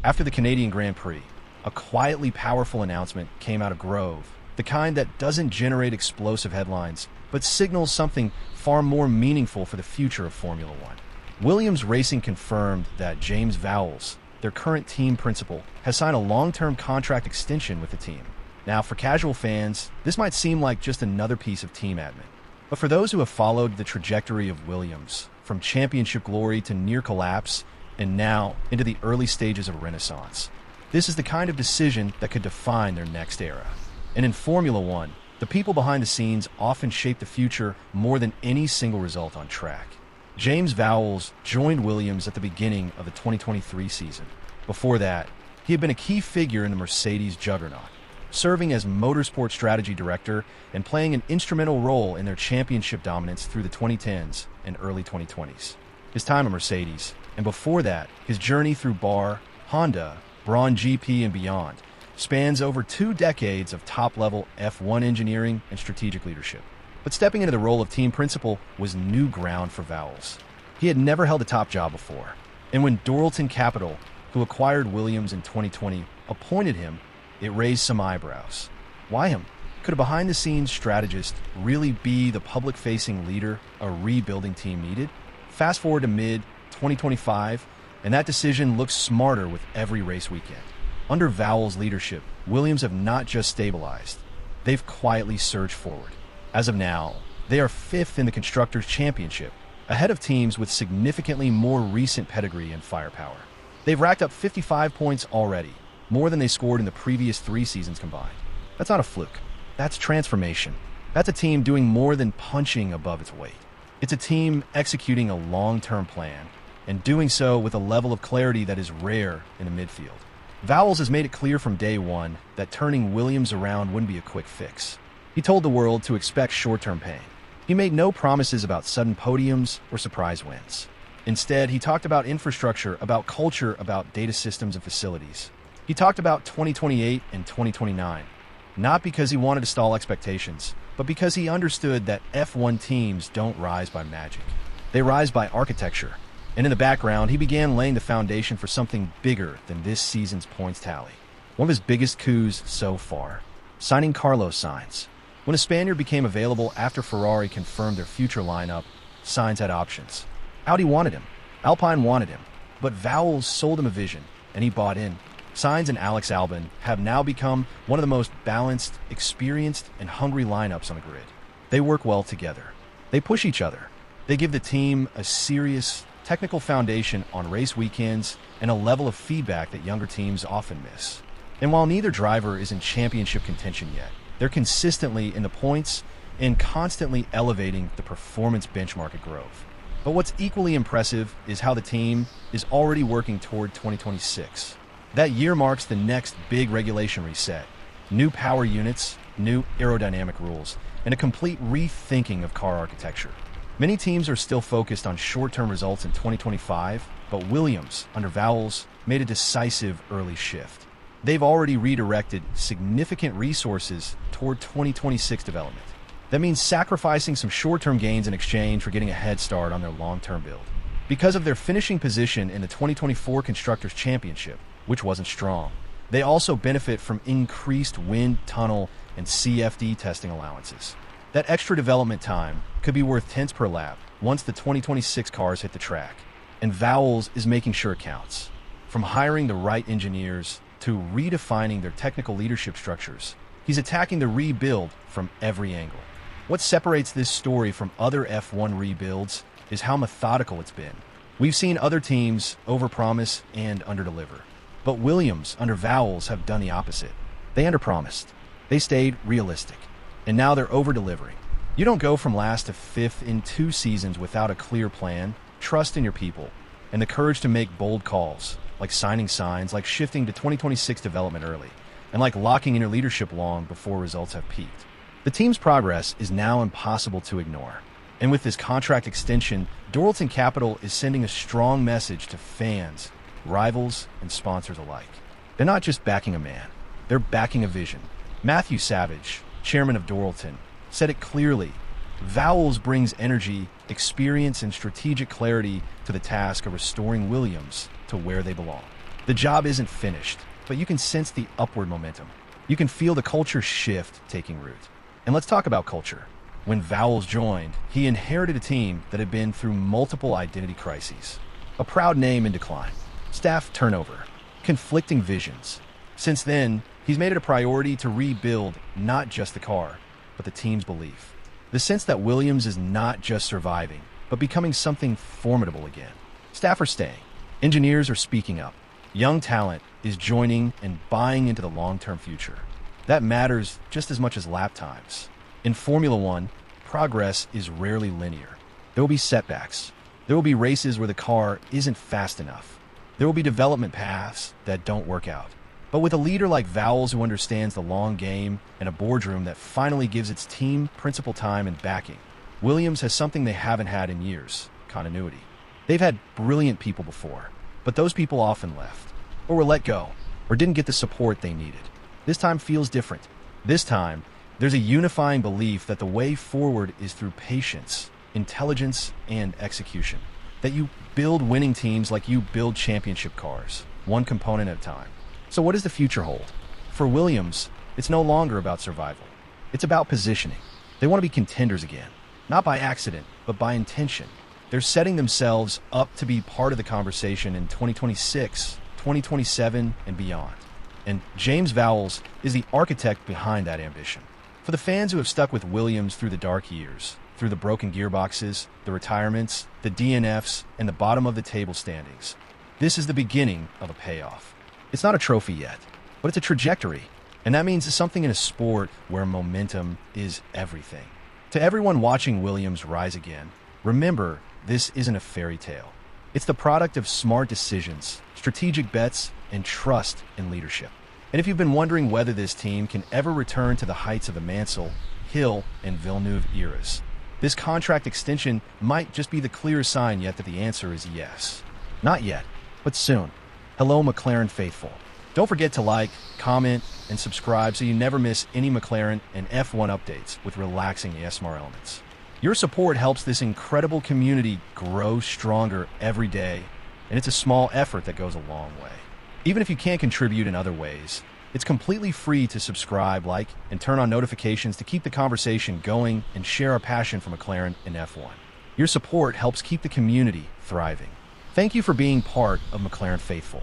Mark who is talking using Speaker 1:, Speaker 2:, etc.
Speaker 1: After the Canadian Grand Prix, a quietly powerful announcement came out of Grove, the kind that doesn't generate explosive headlines, but signals something far more meaningful for the future of Formula One. Williams Racing confirmed that James Vowles, their current team principal, has signed a long-term contract extension with the team. Now, for casual fans, this might seem like just another piece of team admin. But for those who have followed the trajectory of Williams, from championship glory to near collapse, and now into the early stages of renaissance, this is the kind of decision that could define their next era. And in Formula One, the people behind the scenes often shape the future more than any single result on track. James Vowles joined Williams at the beginning of the 2023 season. Before that, he had been a key figure in the Mercedes juggernaut, serving as motorsport strategy director and playing an instrumental role in their championship dominance through the 2010s and early 2020s. His time at Mercedes, and before that, his journey through Bar, Honda, Braun GP, and beyond, spans over 2 decades of top-level F1 engineering and strategic leadership. But stepping into the role of team principal was new ground for Vowles. He had never held a top job before, and when Dorilton Capital, who acquired Williams in 2020, appointed him, it raised some eyebrows. Why him? Could a behind-the-scenes strategist really be the public-facing leader a rebuilding team needed? Fast forward to mid-2025, and that decision looks smarter with every race weekend. Under Vowles' leadership, Williams have not just stabilized, they've quietly surged forward. As of now, they are 5th in the Constructors Championship, ahead of teams with significantly more recent pedigree and firepower. They've racked up 55 points already, more than they scored in the previous 3 seasons combined. That's not a fluke. That's transformation. That's a team doing more than punching above its weight. It's a team executing a long-term plan, and doing so with a level of clarity that is rare in the midfield. Vowles has made it clear from day one that turning Williams around wouldn't be a quick fix. He told the world to expect short-term pain. He made no promises about sudden podiums or surprise wins. Instead, he talked about infrastructure, about culture, about data systems and facilities. He talked about 2028 and 2029, not because he wanted to stall expectations, but because he understood that F1 teams don't rise by magic. They rise by architecture. And in the background, he began laying the foundation for something bigger than this season's points tally. One of his biggest coups so far, signing Carlos Sainz. When a Spaniard became available after Ferrari confirmed their future lineup, Sainz had options. Audi wanted him. Alpine wanted him. But Vowles sold him a vision, and he bought in. Sainz and Alex Albon have now become one of the most balanced, experienced, and hungry lineups on the grid. They work well together. They push each other. They give the team a serious, technical foundation on race weekends and a level of feedback that younger teams often miss. And while neither driver is in championship contention yet, they're consistently in the points and constantly elevating the performance benchmark at Grove. But what's equally impressive is how the team is already working toward 2026. That year marks the next big regulation reset. New power units, new aerodynamic rules, and a complete rethinking of car architecture. Many teams are still focused on short-term results in 2025, but Williams, under Vowles, made a decisive early shift. They've already redirected significant resources toward 2026 development. That means sacrificing some short-term gains in exchange for getting a head start on their long-term build. Because of their finishing position in the 2024 Constructors Championship, which wasn't strong, they also benefit from increased wind, tunnel, and CFD testing allowances. That extra development time could be worth tenths per lap once the 2026 cars hit the track. And Vowles is making sure it counts. From hiring the right engineers to redefining their technical leadership structures, he's attacking the rebuild from every angle. What separates this story from other F1 rebuilds is how methodical it's been. We've seen other teams overpromise and underdeliver. But Williams, under Vowles, have done the opposite. They underpromised. They stayed realistic. And now they're over-delivering. You don't go from last to 5th in 2 seasons without a clear plan, trust in your people, and the courage to make bold calls, like signing Sainz, like shifting to 2026 development early, and like locking in your leadership long before results have peaked. The team's progress is now impossible to ignore. And with this contract extension, Dorilton Capital is sending a strong message to fans, rivals, and sponsors alike. They're not just backing a man, they're backing a vision. Matthew Savage, chairman of Dorilton, said it clearly. Vowles brings energy, experience, and strategic clarity to the task of restoring Williams to where they belong. The job isn't finished, but you can sense the upward momentum. You can feel the culture shift taking root. And let's talk about culture. When Vowles joined, he inherited a team that had been through multiple identity crises. A proud name in decline, staff turnover, conflicting visions. Since then, he's made it a priority to rebuild not just the car, but the team's belief. The sense that Williams is not just surviving, but becoming something formidable again. Staff are staying. Engineers are speaking up. Young talent is joining and buying into the long-term future. That matters just as much as lap times. In Formula One, progress is rarely linear. There will be setbacks. There will be races where the car isn't fast enough. There will be development paths that don't work out. But with a leader like Vowles who understands the long game and a boardroom that finally gives its team principal time and backing, Williams has something they haven't had in years: continuity. They've had brilliant people before, but those people often left, or were let go, or didn't get the support they needed. This time feels different. This time, there's a unifying belief that the way forward is through patience, intelligence, and execution. That you build winning teams like you build championship cars, one component at a time. So what does the future hold? For Williams, it's no longer about survival. It's about positioning. They want to be contenders again, not by accident, but by intention. They're setting themselves up to be part of the conversation in 2026, 2027, and beyond. And James Vowles is the architect behind that ambition. For the fans who have stuck with Williams through the dark years, through the broken gearboxes, the retirements, the DNFs, and the bottom of the table standings, this is the beginning of a payoff. It's not a trophy yet, but it's a trajectory. And that means it's something in a sport where momentum is everything. To everyone watching Williams rise again, remember, this isn't a fairy tale. It's the product of smart decisions, strategic bets, and trust in leadership. And if you've been wondering whether this team can ever return to the heights of the Mansell, Hill, and Villeneuve eras, this contract extension might just be the clear sign yet that the answer is yes. Not yet, but soon. Hello, McLaren faithful. Don't forget to like, comment, and subscribe so you never miss any McLaren and F1 updates with relaxing ASMR elements. Your support helps this incredible community grow stronger every day, and it's a small effort that goes a long way. Even if you can't contribute in other ways, it's completely free to subscribe, like, and turn on notifications to keep the conversation going and share our passion for McLaren and F1. Your support helps keep the community thriving. Thank you for being part of McLaren Faithful.